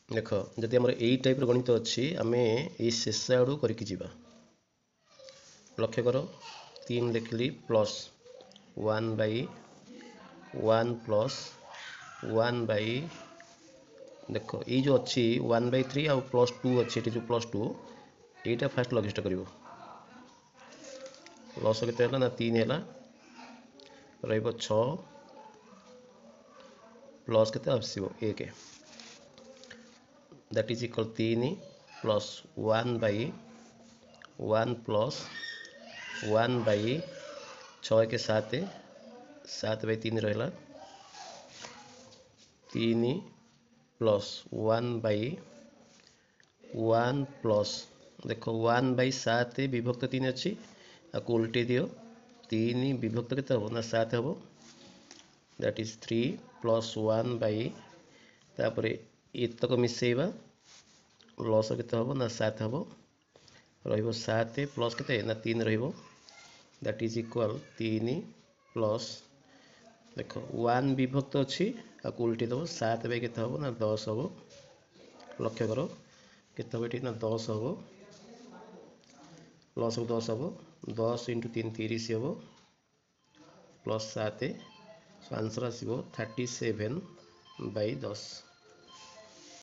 देख जदि आमर यही टाइप गणित अच्छी आम ये शेष आड़ू करके जीवा लक्ष्य कर 3 लिखली प्लस 1/1 प्लस 1/, देख ये जो अच्छी 1/3 आउ +2 अच्छी जो +2 यहीटा फास्ट लघिष्ठ कर लस के ना 3 है रहा 6 प्लस के आसो 1 that is equal 3 plus 1/1 plus 1/6 के 7 7/3 रहा 3 प्लस 1/1 प्लस देख 1/7 विभक्त 3 अच्छी आपको उल्टे दियो 3 विभक्त के हम ना 7 हम दैट इज 3 प्लस 1/तापर एतक मिसेबा लस के हम ना 7 हम रहा 7 प्लस के ना 3 दैट इज इक्वल 3 प्लस देख 1 विभक्त अच्छी आपको उल्टी दब 7/के हम ना 10 हम लक्ष्य कर के ना 10 हम लस 10 हम 10 × 3 30 हम प्लस 7 आंसर आसो 37/10।